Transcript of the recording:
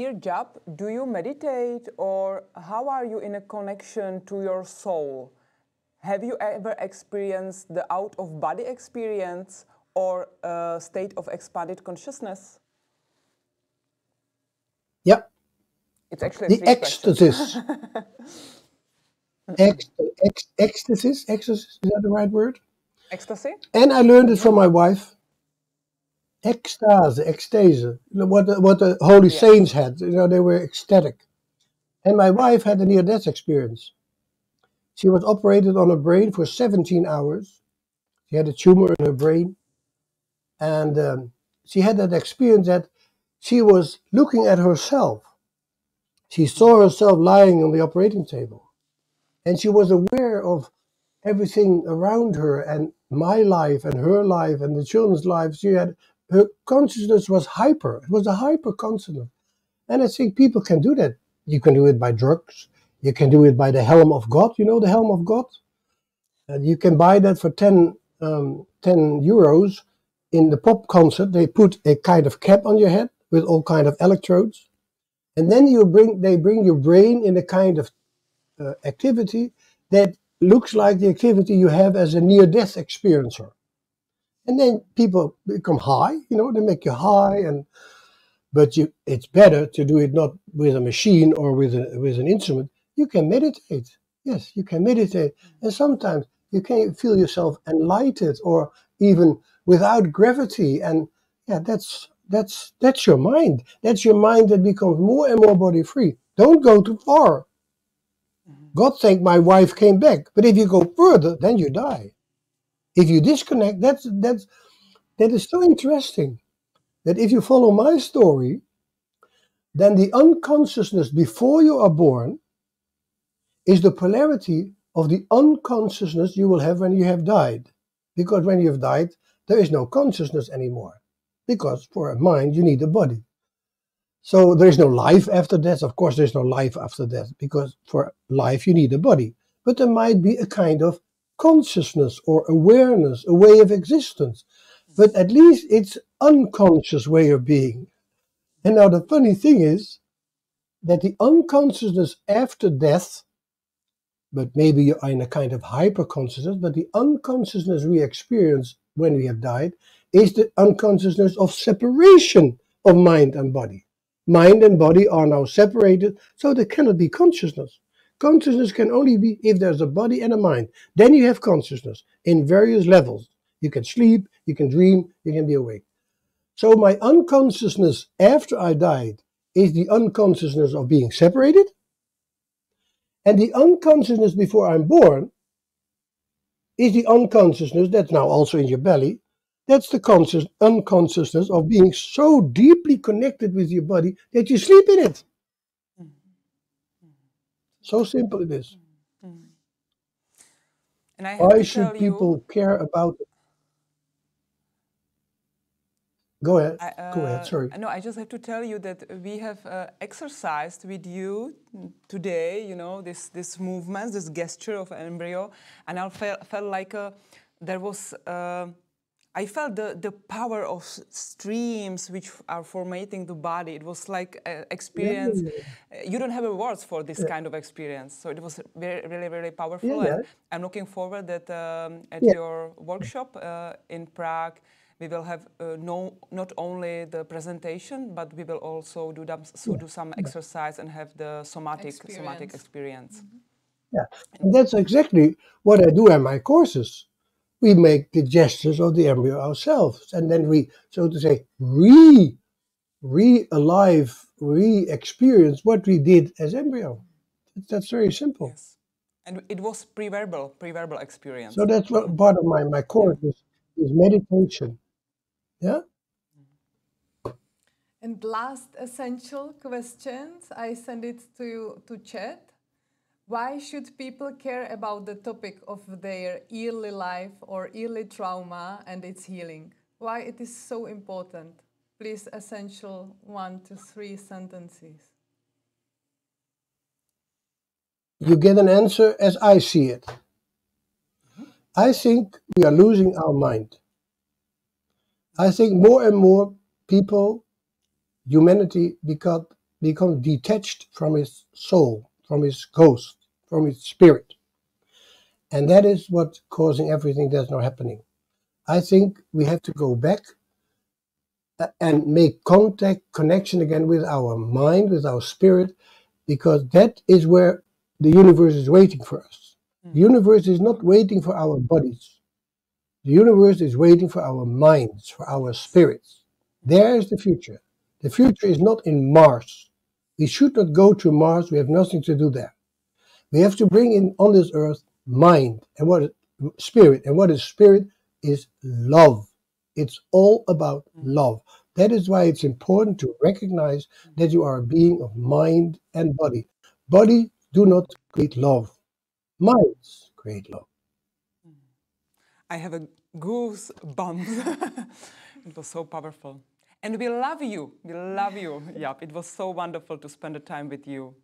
dear Jaap, do you meditate, or how are you in a connection to your soul? Have you ever experienced the out-of-body experience or a state of expanded consciousness? Yeah. It's actually the ecstasis. Ecstasis, is that the right word? Ecstasy? And I learned it from my wife. Extáze, what the holy saints had, they were ecstatic. And my wife had a near-death experience. She was operated on her brain for 17 hours. She had a tumor in her brain. And she had that experience that she was looking at herself. She saw herself lying on the operating table. And she was aware of everything around her, and my life and her life and the children's lives. Her consciousness was hyper. It was a hyper consciousness. And I think people can do that. You can do it by drugs. You can do it by the helm of God. You know the helm of God? And you can buy that for 10 euros. In the pop concert, they put a kind of cap on your head with all kind of electrodes. And then they bring your brain in a kind of activity that looks like the activity you have as a near-death experiencer. And then people become high, they make you high, but it's better to do it not with a machine or with an instrument. You can meditate. Yes, you can meditate. And sometimes you can feel yourself enlightened, or even without gravity. And yeah, that's your mind. That's your mind that becomes more and more body free. Don't go too far. God thank my wife came back. But if you go further, then you die. If you disconnect, that is so interesting. That if you follow my story, then the unconsciousness before you are born is the polarity of the unconsciousness you will have when you have died. Because when you have died, there is no consciousness anymore. Because for a mind, you need a body. So there is no life after death. Of course, there's no life after death, because for life, you need a body. But there might be a kind of consciousness or awareness, a way of existence. But at least it's unconscious way of being. And now the funny thing is that the unconsciousness after death, but maybe you are in a kind of hyper-consciousness, but the unconsciousness we experience when we have died is the unconsciousness of separation of mind and body. Mind and body are now separated, so there cannot be consciousness. Consciousness can only be if there's a body and a mind. Then you have consciousness in various levels. You can sleep, you can dream, you can be awake. So my unconsciousness after I died is the unconsciousness of being separated. And the unconsciousness before I'm born is the unconsciousness that's now also in your belly. That's the unconsciousness of being so deeply connected with your body that you sleep in it. So simple it is. And I have Why to should tell people care about it? Go ahead. Go ahead. Sorry. No, I just have to tell you that we have exercised with you today, this movement, this gesture of embryo, and I felt like there was... I felt the power of streams which are formatting the body. It was like an experience. Yeah. You don't have words for this kind of experience. So it was really, really powerful. And I'm looking forward that at your workshop in Prague, we will have not only the presentation, but we will also do some exercise and have the somatic experience. Yeah, and that's exactly what I do in my courses. We make the gestures of the embryo ourselves, and then we, so to say, re-experience what we did as embryo. That's very simple. Yes. And it was pre-verbal experience. So that's what part of my course is meditation. Yeah. And last essential questions, I send it to you to chat. Why should people care about the topic of their early life or early trauma and its healing? Why it is so important? Please, essential 1 to 3 sentences. You get an answer as I see it. I think we are losing our mind. I think more and more people, humanity, becomes detached from his soul, from his ghost, from his spirit. And that is what's causing everything that's not happening. I think we have to go back and make connection again with our mind, with our spirit, because that is where the universe is waiting for us. The universe is not waiting for our bodies. The universe is waiting for our minds, for our spirits. There is the future. The future is not in Mars. We should not go to Mars. We have nothing to do there. We have to bring in on this earth mind and what is spirit. And what is spirit is love. It's all about love. That is why it's important to recognize that you are a being of mind and body. Body do not create love. Minds create love. I have a goosebumps. It was so powerful. And we love you. We love you, Jaap. It was so wonderful to spend the time with you.